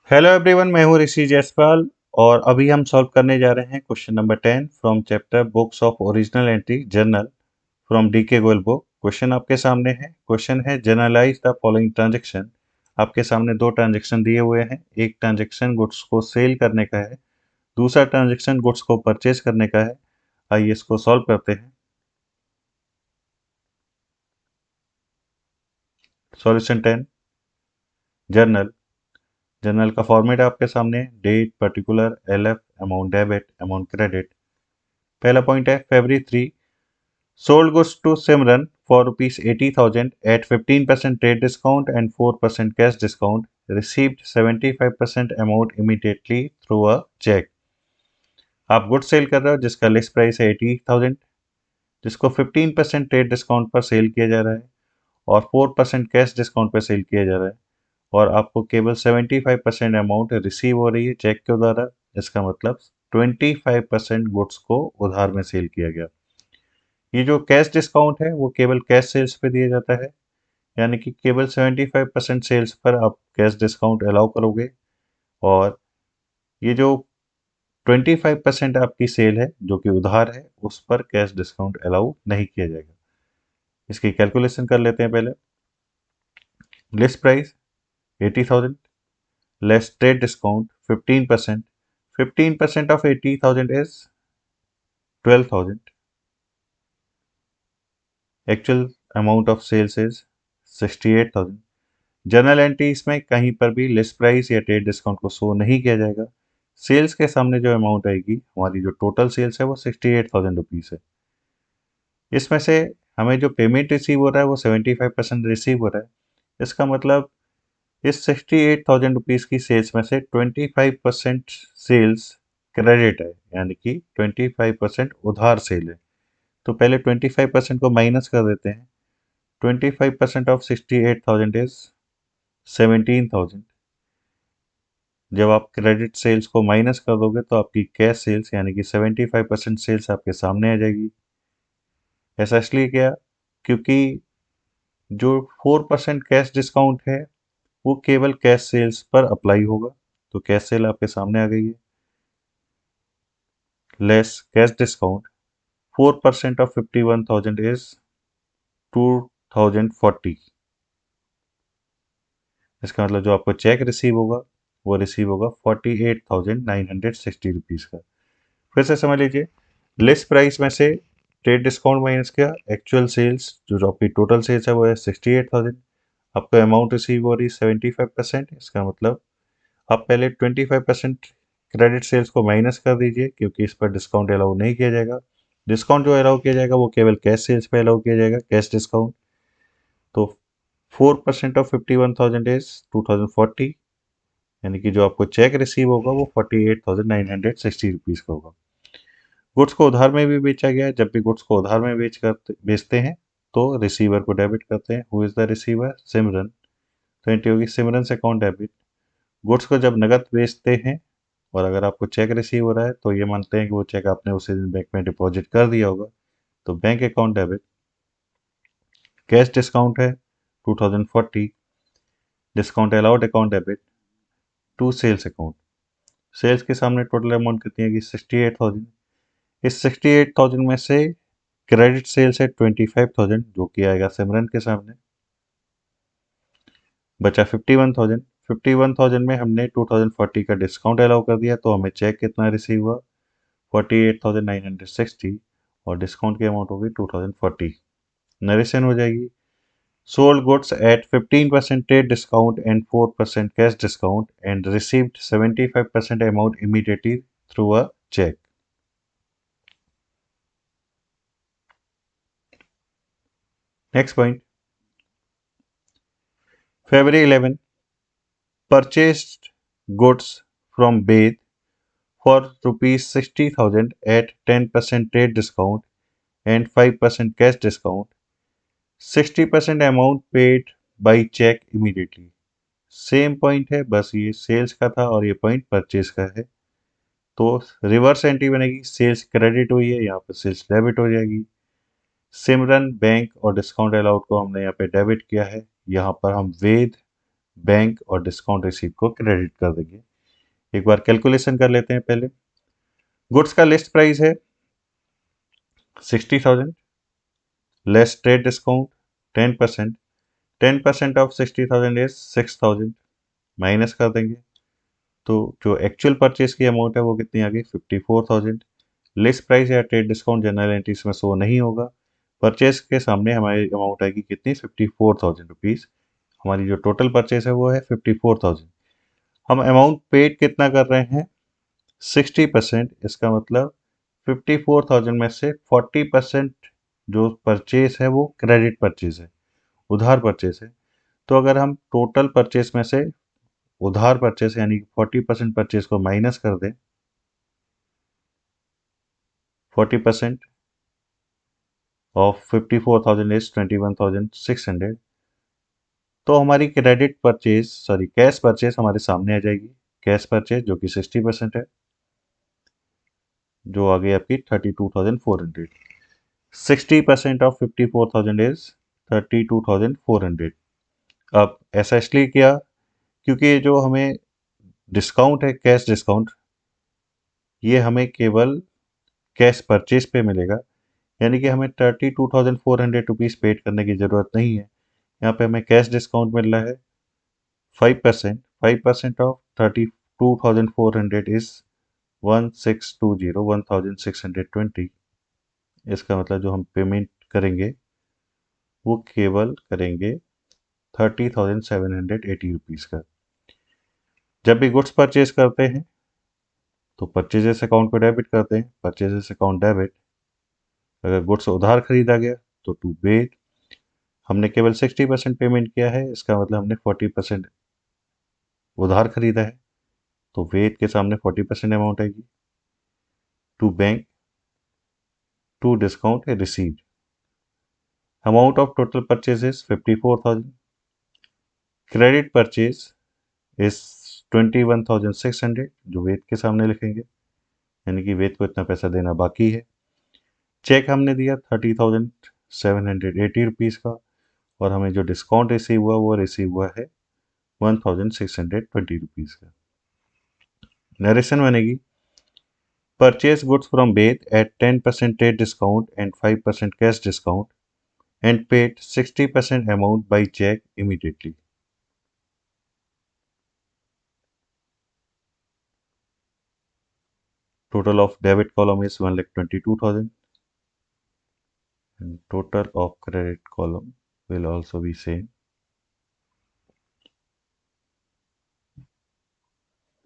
Hello everyone, मैं हूँ ऋषि जायसवाल और अभी हम सॉल्व करने जा रहे हैं question number 10 from chapter books of original entry journal from DK Goyal book. Question आपके सामने है। क्वेश्चन है जनरलाइज द फॉलोइंग ट्रांजैक्शन। आपके सामने दो ट्रांजैक्शन दिए हुए हैं। एक ट्रांजैक्शन गुड्स को सेल करने का है, दूसरा ट्रांजैक्शन गुड्स को परचेज करने का है। आइए इसको सॉल्व करते हैं। सॉल्यूशन 10। जर्नल। जर्नल का फॉर्मेट आपके सामने, date, particular, LF, amount debit, amount credit. पहला पॉइंट है February 3 sold goods to Simran for rupees 80,000 at 15% trade discount and 4% cash discount. Received 75% amount immediately through a check. आप good cell कर रहे हो जिसका लिस्ट प्राइस है 80,000, जिसको 15% trade discount पर सेल किया जा रहा है और 4% कैश डिस्काउंट पर सेल किया जा रहा है और आपको केवल 75% अमाउंट रिसीव हो रही है चेक के द्वारा। इसका मतलब 25% गुड्स को उधार में सेल किया गया। ये जो कैश डिस्काउंट है वो केवल कैश सेल्स पे दिया जाता है, यानी कि केवल 75% सेल्स पर आप कैश डिस्काउंट अलाउ करोगे और ये जो 25% आपकी सेल है जो कि उधार है उस पर कैश डिस्काउंट अलाउ नहीं किया जाएगा। इसकी कैलकुलेशन कर लेते हैं पहले। List price 80,000 less trade discount 15%। 15% of 80,000 is 12,000। Actual amount of sales is 68,000। Journal entries में कहीं पर भी लिस्ट प्राइस या ट्रेड डिस्काउंट को शो नहीं किया जाएगा। सेल्स के सामने जो अमाउंट आएगी, हमारी जो टोटल सेल्स है वो 68,000 रुपीज़ है। इसमें से हमें जो पेमेंट रिसीव हो रहा है वो 75% रिसीव हो रहा है। इसका मतलब इस 68,000 रुपीज़ की सेल्स में से 25% सेल्स क्रेडिट है, यानी कि 25% उधार सेल है। तो पहले 25% को माइनस कर देते हैं। 25% ऑफ 68,000 इज 17,000। जब आप क्रेडिट सेल्स को माइनस कर दोगे तो आपकी कैश सेल्स यानी कि 75% सेल्स आपके सामने आ जाएगी। ऐसा इसलिए किया क्योंकि जो 4% कैश डिस्काउंट है वो केवल कैश सेल्स पर अप्लाई होगा। तो कैश सेल आपके सामने आ गई है। Less cash discount 4% of 51,000 is 2,040। इसका मतलब जो आपको चेक रिसीव होगा वो रिसीव होगा 48,960 रुपीज़ का। फिर से समझ लीजिए, लिस्ट प्राइस में से ट्रेड डिस्काउंट माइनस किया, एक्चुअल सेल्स जो आपकी टोटल सेल्स है वो है 68,000। आपको अमाउंट रिसीव हो रही है 75%। इसका मतलब आप पहले 25% क्रेडिट सेल्स को माइनस कर दीजिए क्योंकि इस पर डिस्काउंट अलाउ नहीं किया जाएगा। डिस्काउंट जो अलाउ किया जाएगा वो केवल कैश सेल्स पे अलाउ किया जाएगा, कैश डिस्काउंट। तो 4% ऑफ 51,000 इज 2,040, यानी कि जो आपको चेक रिसीव होगा वो 48,960 रुपीज़ का होगा। गुड्स को उधार में भी बेचा गया है। जब भी गुड्स को उधार में बेचते हैं तो रिसीवर को डेबिट करते हैं। Who is the receiver? Simran. तो एंट्री होगी सिमरन से अकाउंट डेबिट। गुड्स को जब नगद बेचते हैं और अगर आपको चेक रिसीव हो रहा है तो ये मानते हैं कि वो चेक आपने उसी दिन बैंक में डिपॉजिट कर दिया होगा, तो bank account debit. Cash discount है 2040। Discount allowed account debit to sales account. Sales के सामने टोटल अमाउंट कितनी है कि 68,000। इस 68,000 में से क्रेडिट सेल्स है 25,000 जो कि आएगा सिमरन के सामने। बचा 51,000। 51,000 में हमने 2040 का डिस्काउंट अलाउ कर दिया तो हमें चेक कितना रिसीव हुआ 48,960 और डिस्काउंट की अमाउंट होगी 2040। नरेशन हो जाएगी। Sold goods at 15% trade discount and 4% cash discount and received 75% amount immediately through a cheque. Next point, February 11 purchased goods from Bed for rupees 60,000 at 10% trade discount and 5% cash discount. 60% amount paid by check immediately. Same point है, बस ये sales का था और ये point purchase का है। तो रिवर्स एंट्री बनेगी, सेल्स क्रेडिट हुई है, यहाँ पर सेल्स डेबिट हो जाएगी। सिमरन बैंक और डिस्काउंट अलाउड को हमने यहाँ पे डेबिट किया है। यहाँ पर हम वेद बैंक और डिस्काउंट रिसीव को क्रेडिट कर देंगे। एक बार कैलकुलेशन कर लेते हैं पहले। गुड्स का लिस्ट प्राइस है 60,000 less trade discount 10%। 10% of 60,000 is 6,000, minus कर देंगे तो जो एक्चुअल परचेज की अमाउंट है वो कितनी आ गई 54,000। लिस्ट प्राइस या ट्रेड डिस्काउंट जनरल एंट्रीज में शो नहीं होगा। परचेज के सामने हमारी अमाउंट आएगी कितनी 54,000 रुपीज़। हमारी जो टोटल परचेज है वो है 54,000। हम अमाउंट पेड कितना कर रहे हैं 60%। इसका मतलब 54,000 में से 40% जो परचेज है वो क्रेडिट परचेज है, उधार परचेज है। तो अगर हम टोटल परचेज में से उधार परचेज यानी 40% परचेज को माइनस कर दें, 40% ऑफ 54,000 इज 21,600, तो हमारी क्रेडिट परचेज कैश परचेज हमारे सामने आ जाएगी। कैश परचेज जो कि 60% है, जो आ गई आपकी 32,400। 60% ऑफ 54,000 इज 32,400। अब ऐसा इसलिए किया क्योंकि जो हमें डिस्काउंट है कैश डिस्काउंट, ये हमें केवल कैश परचेज पे मिलेगा, यानी कि हमें 32,400 पेड करने की ज़रूरत नहीं है। यहाँ पे हमें कैश डिस्काउंट मिल रहा है 5%। 5% ऑफ 32,400 इज 1620। इसका मतलब जो हम पेमेंट करेंगे वो केवल करेंगे 30,780 रुपीज़ का। जब भी गुड्स परचेज करते हैं तो परचेजेस अकाउंट पे डेबिट करते हैं, परचेजेस अकाउंट डेबिट। अगर गुड्स उधार खरीदा गया तो टू वेट, हमने केवल 60% पेमेंट किया है, इसका मतलब हमने 40% उधार खरीदा है, तो वेट के सामने 40% अमाउंट आएगी। To bank, to discount received, amount of total purchase is 54,000, credit purchase is 21,600 जो वेट के सामने लिखेंगे, यानी कि वेट को इतना पैसा देना बाकी है। चेक हमने दिया 30,780 रुपीज़ का, और हमें जो डिस्काउंट रिसीव हुआ वो रिसीव हुआ है 1,620 रुपीज़ का। नरेशन बनेगी परचेज गुड्स फ्रॉम बेद at 10% trade discount and 5% cash discount and paid 60% amount by check immediately. Total of debit column is 1,22,000 and total of credit column will also be same